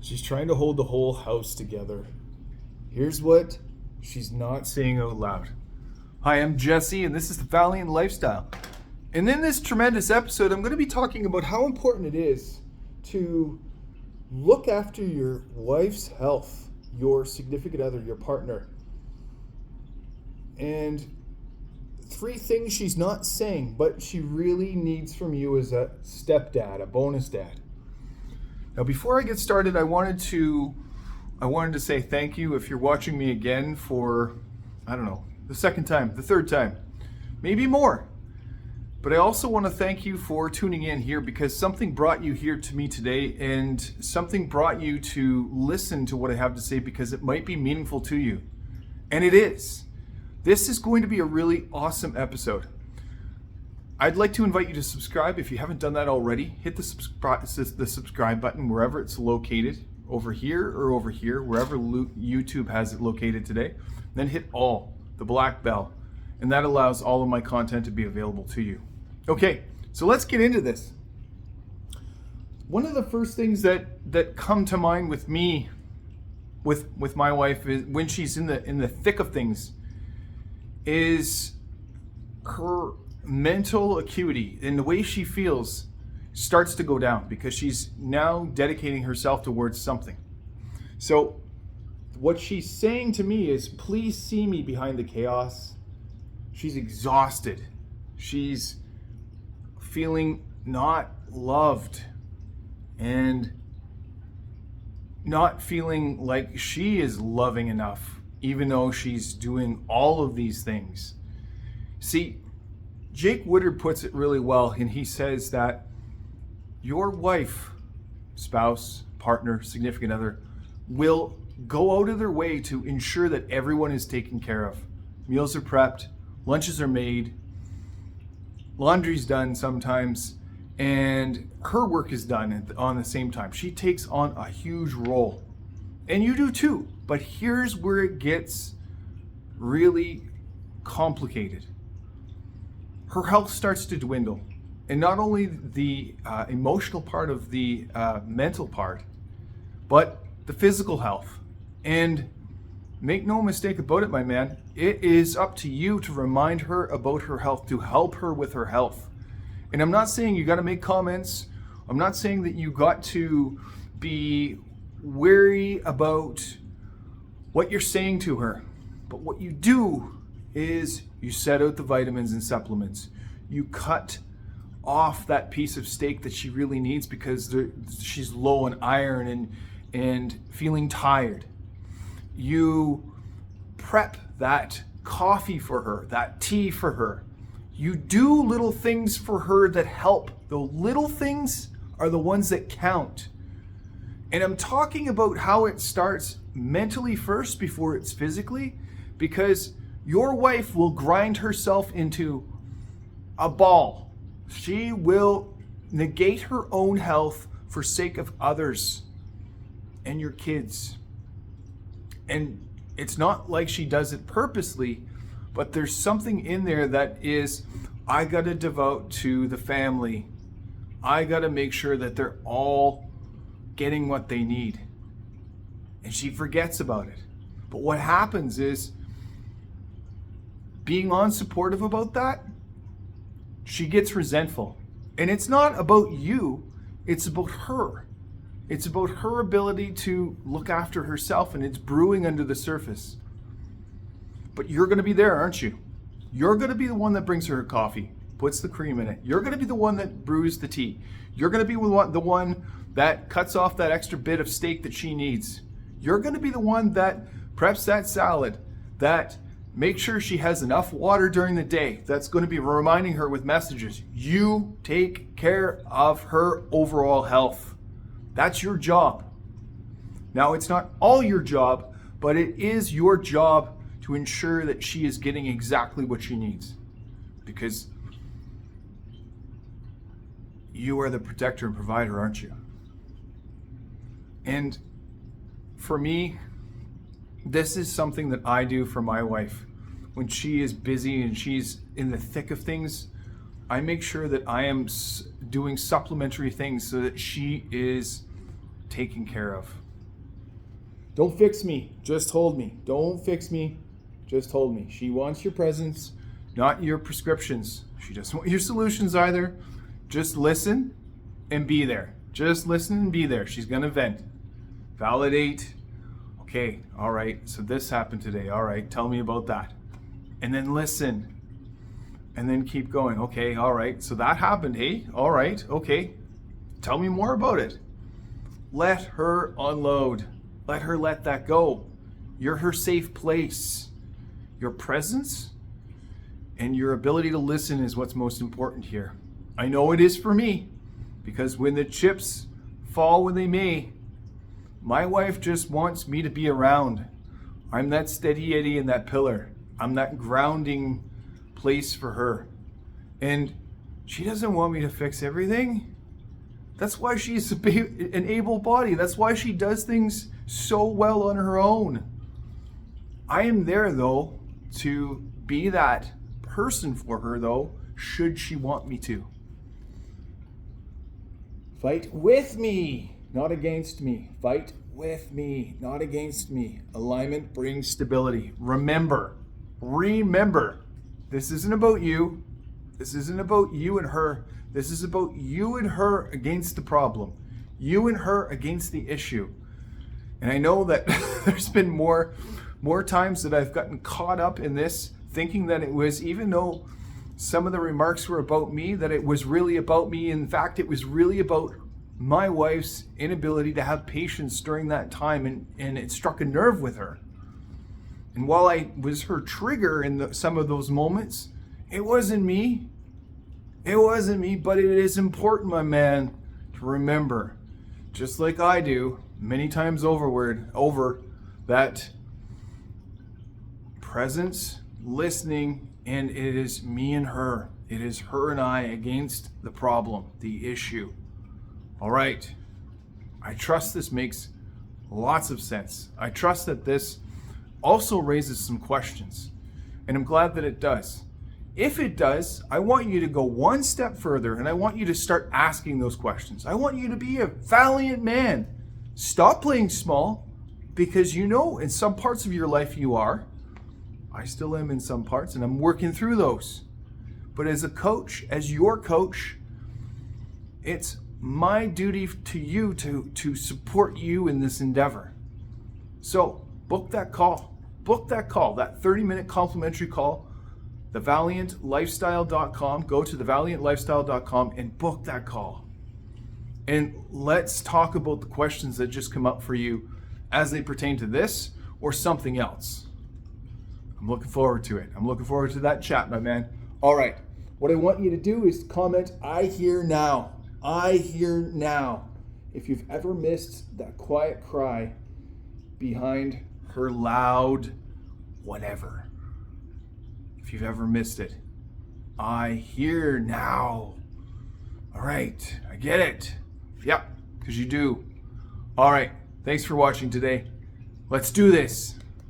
She's trying to hold the whole house together. Here's what she's not saying out loud. Hi, I'm Jesse, and this is the Valiant Lifestyle. And in this tremendous episode, I'm going to be talking about how important it is to look after your wife's health, your significant other, your partner. And 3 things she's not saying, but she really needs from you as a stepdad, a bonus dad. Now, before I get started, I wanted to say thank you if you're watching me again for, I don't know, the second time, the third time, maybe more. But I also want to thank you for tuning in here because something brought you here to me today and something brought you to listen to what I have to say because it might be meaningful to you. And it is. This is going to be a really awesome episode. I'd like to invite you to subscribe if you haven't done that already. Hit the subscribe button wherever it's located, over here or over here, wherever YouTube has it located today. Then hit all, the black bell, and that allows all of my content to be available to you. Okay, so let's get into this. One of the first things that come to mind with me, with my wife, is when she's in the thick of things, is her mental acuity and the way she feels starts to go down because she's now dedicating herself towards something. So what she's saying to me is, please see me behind the chaos. She's exhausted. She's feeling not loved and not feeling like she is loving enough, even though she's doing all of these things. See, Jake Woodard puts it really well, and he says that your wife, spouse, partner, significant other, will go out of their way to ensure that everyone is taken care of. Meals are prepped, lunches are made, laundry's done sometimes, and her work is done on the same time. She takes on a huge role, and you do too. But here's where it gets really complicated. Her health starts to dwindle. And not only the emotional part of the mental part, but the physical health. And make no mistake about it, my man, it is up to you to remind her about her health, to help her with her health. And I'm not saying you got to make comments. I'm not saying that you got to be wary about what you're saying to her. But what you do is you set out the vitamins and supplements. You cut off that piece of steak that she really needs because she's low in iron and feeling tired. You prep that coffee for her, that tea for her. You do little things for her that help. The little things are the ones that count. And I'm talking about how it starts mentally first before it's physically, because your wife will grind herself into a ball. She will negate her own health for sake of others and your kids. And it's not like she does it purposely, but there's something in there that is, I got to devote to the family. I got to make sure that they're all getting what they need. And she forgets about it. But what happens is, being unsupportive about that, she gets resentful. And it's not about you, it's about her. It's about her ability to look after herself, and it's brewing under the surface. But you're going to be there, aren't you? You're going to be the one that brings her coffee, puts the cream in it. You're going to be the one that brews the tea. You're going to be the one that cuts off that extra bit of steak that she needs. You're going to be the one that preps that salad, that makes sure she has enough water during the day. That's going to be reminding her with messages. You take care of her overall health. That's your job. Now, it's not all your job, but it is your job to ensure that she is getting exactly what she needs. Because you are the protector and provider, aren't you? And for me, this is something that I do for my wife. When she is busy and she's in the thick of things, I make sure that I am doing supplementary things so that she is taken care of. Don't fix me, just hold me. Don't fix me, just hold me. She wants your presence, not your prescriptions. She doesn't want your solutions either. Just listen and be there. Just listen and be there. She's gonna vent. Validate. Okay, all right, so this happened today. All right, tell me about that. And then listen. And then keep going. Okay, all right, so that happened, hey? All right, okay. Tell me more about it. Let her unload. Let her let that go. You're her safe place. Your presence and your ability to listen is what's most important here. I know it is for me, because when the chips fall when they may, my wife just wants me to be around. I'm that steady Eddie and that pillar. I'm that grounding place for her. And she doesn't want me to fix everything. That's why she's an able body. That's why she does things so well on her own. I am there, though, to be that person for her, though, should she want me to. Fight with me, not against me. Fight with me, not against me. Alignment brings stability. Remember, this isn't about you. This isn't about you and her. This is about you and her against the problem. You and her against the issue. And I know that there's been more times that I've gotten caught up in this, thinking that it was, even though some of the remarks were about me, that it was really about me. In fact, it was really about my wife's inability to have patience during that time, and it struck a nerve with her. And while I was her trigger in some of those moments, it wasn't me. It wasn't me, but it is important, my man, to remember, just like I do many times over, that presence, listening, and it is me and her. It is her and I against the problem, the issue. All right. I trust this makes lots of sense. I trust that this also raises some questions, and I'm glad that it does. If it does, I want you to go one step further, and I want you to start asking those questions. I want you to be a valiant man. Stop playing small, because you know in some parts of your life you are. I still am in some parts, and I'm working through those. But as a coach, as your coach, it's my duty to you to support you in this endeavor. So book that call. Book that call, that 30-minute complimentary call, thevaliantlifestyle.com. Go to thevaliantlifestyle.com and book that call. And let's talk about the questions that just come up for you as they pertain to this or something else. I'm looking forward to it. I'm looking forward to that chat, my man. All right. What I want you to do is comment, I hear now. I hear now. If you've ever missed that quiet cry behind her loud whatever. If you've ever missed it, I hear now. All right. I get it. Yep, because you do. All right. Thanks for watching today. Let's do this.